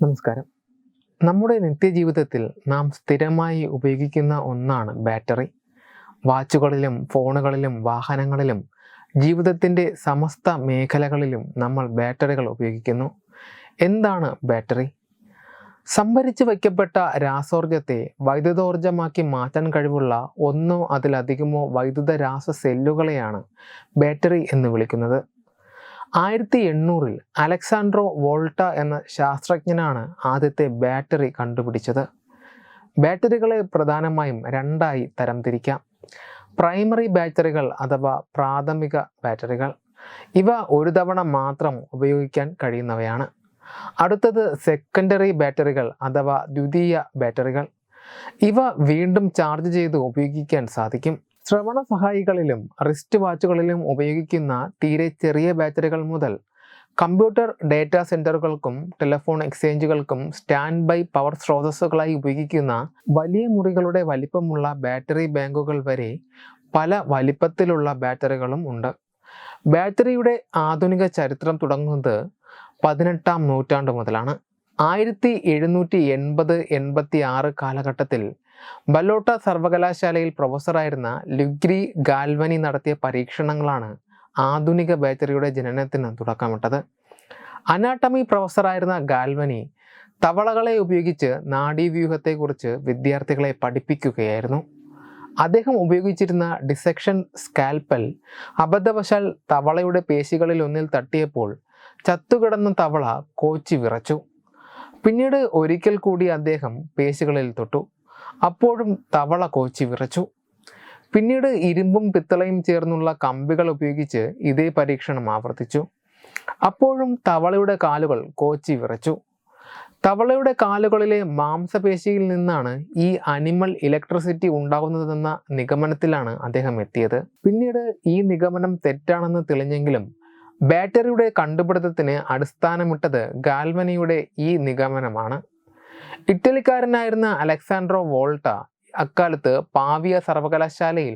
നമസ്കാരം. നമ്മുടെ നിത്യജീവിതത്തിൽ നാം സ്ഥിരമായി ഉപയോഗിക്കുന്ന ഒന്നാണ് ബാറ്ററി. വാച്ചുകളിലും ഫോണുകളിലും വാഹനങ്ങളിലും ജീവിതത്തിൻ്റെ സമസ്ത മേഖലകളിലും നമ്മൾ ബാറ്ററികൾ ഉപയോഗിക്കുന്നു. എന്താണ് ബാറ്ററി? സംഭരിച്ചു വയ്ക്കപ്പെട്ട രാസോർജത്തെ വൈദ്യുതോർജ്ജമാക്കി മാറ്റാൻ കഴിവുള്ള ഒന്നോ അതിലധികമോ വൈദ്യുത രാസ സെല്ലുകളെയാണ് ബാറ്ററി എന്ന് വിളിക്കുന്നത്. 1800-ൽ അലക്സാൻഡ്രോ വോൾട്ട എന്ന ശാസ്ത്രജ്ഞനാണ് ആദ്യത്തെ ബാറ്ററി കണ്ടുപിടിച്ചത്. ബാറ്ററികളെ പ്രധാനമായും രണ്ടായി തരംതിരിക്കാം. പ്രൈമറി ബാറ്ററികൾ അഥവാ പ്രാഥമിക ബാറ്ററികൾ. ഇവ ഒരു തവണ മാത്രം ഉപയോഗിക്കാൻ കഴിയുന്നവയാണ്. അടുത്തത് സെക്കൻഡറി ബാറ്ററികൾ അഥവാ ദ്വിതീയ ബാറ്ററികൾ. ഇവ വീണ്ടും ചാർജ് ചെയ്ത് ഉപയോഗിക്കാൻ സാധിക്കും. ശ്രവണ സഹായികളിലും റിസ്റ്റ് വാച്ചുകളിലും ഉപയോഗിക്കുന്ന തീരെ ചെറിയ ബാറ്ററികൾ മുതൽ കമ്പ്യൂട്ടർ ഡേറ്റാ സെന്ററുകൾക്കും ടെലിഫോൺ എക്സ്ചേഞ്ചുകൾക്കും സ്റ്റാൻഡ് ബൈ പവർ സ്രോതസ്സുകളായി ഉപയോഗിക്കുന്ന വലിയ മുറികളുടെ വലിപ്പമുള്ള ബാറ്ററി ബാങ്കുകൾ വരെ പല വലിപ്പത്തിലുള്ള ബാറ്ററികളും ഉണ്ട്. ബാറ്ററിയുടെ ആധുനിക ചരിത്രം തുടങ്ങുന്നത് 18-ാം നൂറ്റാണ്ട് മുതലാണ്. 1780-86 കാലഘട്ടത്തിൽ ബലോട്ട സർവകലാശാലയിൽ പ്രൊഫസറായിരുന്ന ലുഗ്രി ഗാൽവനി നടത്തിയ പരീക്ഷണങ്ങളാണ് ആധുനിക ബാറ്ററിയുടെ ജനനത്തിന് തുടക്കമിട്ടത്. അനാട്ടമി പ്രൊഫസറായിരുന്ന ഗാൽവനി തവളകളെ ഉപയോഗിച്ച് നാഡീവ്യൂഹത്തെക്കുറിച്ച് വിദ്യാർത്ഥികളെ പഠിപ്പിക്കുകയായിരുന്നു. അദ്ദേഹം ഉപയോഗിച്ചിരുന്ന ഡിസെക്ഷൻ സ്കാൽപ്പൽ അബദ്ധവശാൽ തവളയുടെ പേശികളിൽ ഒന്നിൽ തട്ടിയപ്പോൾ ചത്തുകിടന്ന തവള കോച്ചി വിറച്ചു. പിന്നീട് ഒരിക്കൽ കൂടി അദ്ദേഹം പേശികളിൽ തൊട്ടു. അപ്പോഴും തവള കോച്ചി വിറച്ചു. പിന്നീട് ഇരുമ്പും പിത്തളയും ചേർന്നുള്ള കമ്പികൾ ഉപയോഗിച്ച് ഇതേ പരീക്ഷണം ആവർത്തിച്ചു. അപ്പോഴും തവളയുടെ കാലുകൾ കോച്ചി വിറച്ചു. തവളയുടെ കാലുകളിലെ മാംസപേശിയിൽ നിന്നാണ് ഈ അനിമൽ ഇലക്ട്രിസിറ്റി ഉണ്ടാകുന്നതെന്ന നിഗമനത്തിലാണ് അദ്ദേഹം എത്തിയത്. പിന്നീട് ഈ നിഗമനം തെറ്റാണെന്ന് തെളിഞ്ഞെങ്കിലും ബാറ്ററിയുടെ കണ്ടുപിടുത്തത്തിന് അടിസ്ഥാനമിട്ടത് ഗാൽവനിയുടെ ഈ നിഗമനമാണ്. ഇറ്റലിക്കാരനായിരുന്ന അലക്സാൻഡ്രോ വോൾട്ട അക്കാലത്ത് പാവിയ സർവകലാശാലയിൽ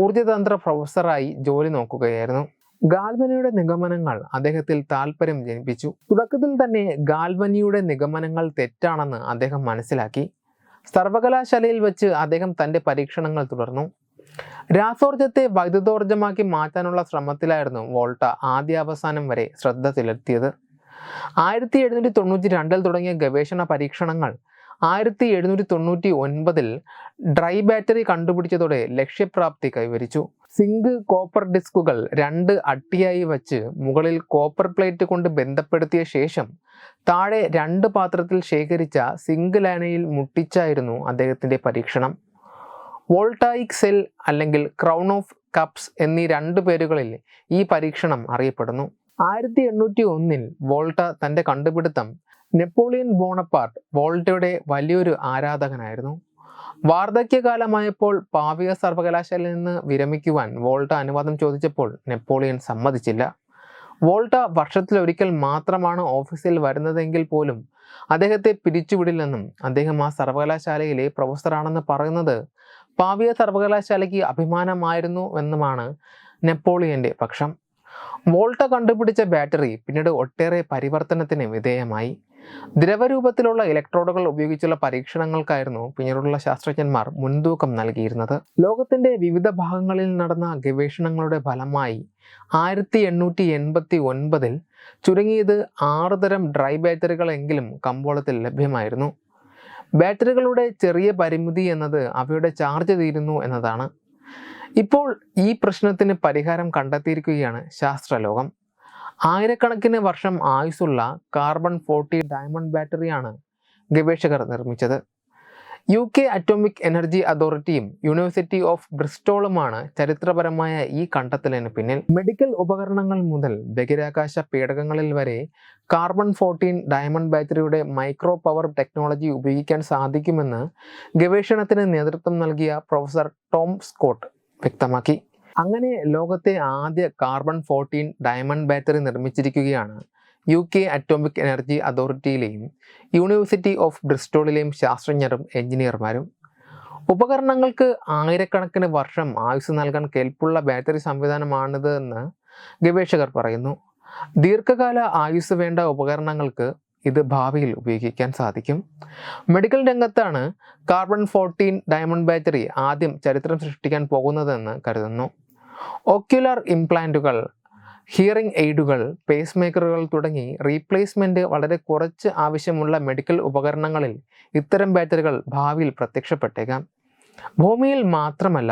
ഊർജ്ജതന്ത്ര പ്രൊഫസറായി ജോലി നോക്കുകയായിരുന്നു. ഗാൽവനിയുടെ നിഗമനങ്ങൾ അദ്ദേഹത്തിൽ താല്പര്യം ജനിപ്പിച്ചു. തുടക്കത്തിൽ തന്നെ ഗാൽവനിയുടെ നിഗമനങ്ങൾ തെറ്റാണെന്ന് അദ്ദേഹം മനസ്സിലാക്കി. സർവകലാശാലയിൽ വെച്ച് അദ്ദേഹം തൻ്റെ പരീക്ഷണങ്ങൾ തുടർന്നു. രാസോർജത്തെ വൈദ്യുതോർജ്ജമാക്കി മാറ്റാനുള്ള ശ്രമത്തിലായിരുന്നു വോൾട്ട ആദ്യാവസാനം വരെ ശ്രദ്ധ ചെലുത്തിയത്. 1792-ൽ തുടങ്ങിയ ഗവേഷണ പരീക്ഷണങ്ങൾ 1799-ൽ ഡ്രൈ ബാറ്ററി കണ്ടുപിടിച്ചതോടെ ലക്ഷ്യപ്രാപ്തി കൈവരിച്ചു. സിങ്ക് കോപ്പർ ഡിസ്കുകൾ 2 അട്ടിയായി വച്ച് മുകളിൽ കോപ്പർ പ്ലേറ്റ് കൊണ്ട് ബന്ധപ്പെടുത്തിയ ശേഷം താഴെ 2 പാത്രത്തിൽ ശേഖരിച്ച സിങ്ക് ലായനിയിൽ മുട്ടിച്ചായിരുന്നു അദ്ദേഹത്തിൻ്റെ പരീക്ഷണം. വോൾട്ടായിക് സെൽ അല്ലെങ്കിൽ ക്രൗൺ ഓഫ് കപ്സ് എന്നീ 2 പേരുകളിൽ ഈ പരീക്ഷണം അറിയപ്പെടുന്നു. 1801-ൽ വോൾട്ട തൻ്റെ കണ്ടുപിടുത്തം നെപ്പോളിയൻ ബോണപ്പാർട്ട് വോൾട്ടയുടെ വലിയൊരു ആരാധകനായിരുന്നു. വാർദ്ധക്യകാലമായപ്പോൾ പാവിയ സർവകലാശാലയിൽ നിന്ന് വിരമിക്കുവാൻ വോൾട്ട അനുവാദം ചോദിച്ചപ്പോൾ നെപ്പോളിയൻ സമ്മതിച്ചില്ല. വോൾട്ട വർഷത്തിലൊരിക്കൽ മാത്രമാണ് ഓഫീസിൽ വരുന്നതെങ്കിൽ പോലും അദ്ദേഹത്തെ പിരിച്ചുവിടില്ലെന്നും അദ്ദേഹം ആ സർവകലാശാലയിലെ പ്രൊഫസറാണെന്ന് പറയുന്നത് പാവിയ സർവകലാശാലയ്ക്ക് അഭിമാനമായിരുന്നു എന്നുമാണ് നെപ്പോളിയൻ്റെ പക്ഷം. വോൾട്ട കണ്ടുപിടിച്ച ബാറ്ററി പിന്നീട് ഒട്ടേറെ പരിവർത്തനത്തിന് വിധേയമായി. ദ്രവരൂപത്തിലുള്ള ഇലക്ട്രോഡുകൾ ഉപയോഗിച്ചുള്ള പരീക്ഷണങ്ങൾക്കായിരുന്നു പിന്നീടുള്ള ശാസ്ത്രജ്ഞന്മാർ മുൻതൂക്കം നൽകിയിരുന്നത്. ലോകത്തിൻ്റെ വിവിധ ഭാഗങ്ങളിൽ നടന്ന ഗവേഷണങ്ങളുടെ ഫലമായി 1889-ൽ ചുരുങ്ങിയത് 6 തരം ഡ്രൈ ബാറ്ററികളെങ്കിലും കമ്പോളത്തിൽ ലഭ്യമായിരുന്നു. ബാറ്ററികളുടെ ചെറിയ പരിമിതി എന്നത് അവയുടെ ചാർജ് തീരുന്നു എന്നതാണ്. ഇപ്പോൾ ഈ പ്രശ്നത്തിന് പരിഹാരം കണ്ടെത്തിയിരിക്കുകയാണ് ശാസ്ത്രലോകം. ആയിരക്കണക്കിന് വർഷം ആയുസ്സുള്ള കാർബൺ-40 ഡയമണ്ട് ബാറ്ററിയാണ് ഗവേഷകർ നിർമ്മിച്ചത്. UK അറ്റോമിക് എനർജി അതോറിറ്റിയും യൂണിവേഴ്സിറ്റി ഓഫ് ബ്രിസ്റ്റോളുമാണ് ചരിത്രപരമായ ഈ കണ്ടെത്തലിന് പിന്നിൽ. മെഡിക്കൽ ഉപകരണങ്ങൾ മുതൽ ബഹിരാകാശ പേടകങ്ങളിൽ വരെ കാർബൺ-14 ഡയമണ്ട് ബാറ്ററിയുടെ മൈക്രോ പവർ ടെക്നോളജി ഉപയോഗിക്കാൻ സാധിക്കുമെന്ന് ഗവേഷണത്തിന് നേതൃത്വം നൽകിയ പ്രൊഫസർ ടോം സ്കോട്ട് വ്യക്തമാക്കി. അങ്ങനെ ലോകത്തെ ആദ്യ കാർബൺ-14 ഡയമണ്ട് ബാറ്ററി നിർമ്മിച്ചിരിക്കുകയാണ് UK അറ്റോമിക് എനർജി അതോറിറ്റിയിലെയും യൂണിവേഴ്സിറ്റി ഓഫ് ബ്രിസ്റ്റോളിലെയും ശാസ്ത്രജ്ഞരും എഞ്ചിനീയർമാരും. ഉപകരണങ്ങൾക്ക് ആയിരക്കണക്കിന് വർഷം ആയുസ് നൽകാൻ കെൽപ്പുള്ള ബാറ്ററി സംവിധാനമാണിത് എന്ന് ഗവേഷകർ പറയുന്നു. ദീർഘകാല ആയുസ് വേണ്ട ഉപകരണങ്ങൾക്ക് ഇത് ഭാവിയിൽ ഉപയോഗിക്കാൻ സാധിക്കും. മെഡിക്കൽ രംഗത്താണ് കാർബൺ-14 ഡയമണ്ട് ബാറ്ററി ആദ്യം ചരിത്രം സൃഷ്ടിക്കാൻ പോകുന്നതെന്ന് കരുതുന്നു. ഓക്യുലർ ഇംപ്ലാന്റുകൾ, ഹിയറിംഗ് എയ്ഡുകൾ, പേസ് മേക്കറുകൾ തുടങ്ങി റീപ്ലേസ്മെൻറ്റ് വളരെ കുറച്ച് ആവശ്യമുള്ള മെഡിക്കൽ ഉപകരണങ്ങളിൽ ഇത്തരം ബാറ്ററികൾ ഭാവിയിൽ പ്രത്യക്ഷപ്പെട്ടേക്കാം. ഭൂമിയിൽ മാത്രമല്ല,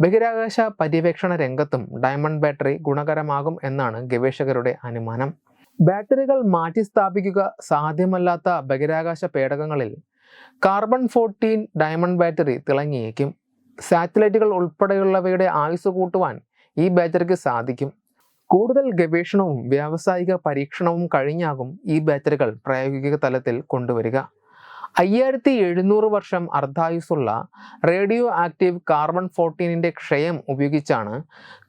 ബഹിരാകാശ പര്യവേക്ഷണ രംഗത്തും ഡയമണ്ട് ബാറ്ററി ഗുണകരമാകും എന്നാണ് ഗവേഷകരുടെ അനുമാനം. ബാറ്ററികൾ മാറ്റിസ്ഥാപിക്കുക സാധ്യമല്ലാത്ത ബഹിരാകാശ പേടകങ്ങളിൽ കാർബൺ-14 ഡയമണ്ട് ബാറ്ററി തിളങ്ങിയേക്കും. സാറ്റലൈറ്റുകൾ ഉൾപ്പെടെയുള്ളവയുടെ ആയുസ് കൂട്ടുവാൻ ഈ ബാറ്ററിക്ക് സാധിക്കും. കൂടുതൽ ഗവേഷണവും വ്യാവസായിക പരീക്ഷണവും കഴിഞ്ഞാകും ഈ ബാറ്ററികൾ പ്രായോഗിക തലത്തിൽ കൊണ്ടുവരിക. 5700 വർഷം അർദ്ധായുസ്സുള്ള റേഡിയോ ആക്റ്റീവ് കാർബൺ-14 ക്ഷയം ഉപയോഗിച്ചാണ്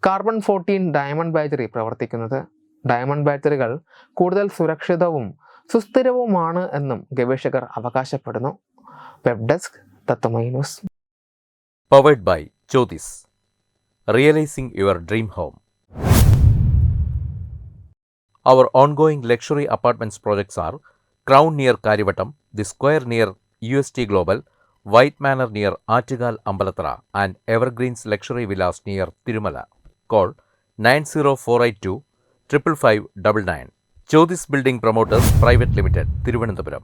കാർബൺ-14 ഡയമണ്ട് ബാറ്ററി പ്രവർത്തിക്കുന്നത്. ഡയമണ്ട് ബാറ്ററികൾ കൂടുതൽ സുരക്ഷിതവും സുസ്ഥിരവുമാണ് എന്നും ഗവേഷകർ അവകാശപ്പെടുന്നു. വെബ് ഡെസ്ക് തത്വമയി news. Powered by Jyotis. Realizing your dream home. Our ongoing luxury apartments projects are Crown near Karivattam, The Square near UST Global, White Manor near Attigal Ambalathara, and Evergreens Luxury Villas near Tirumala. Call 90482 55599. Jyotis Building Promoters Private Limited, Thiruvananthapuram.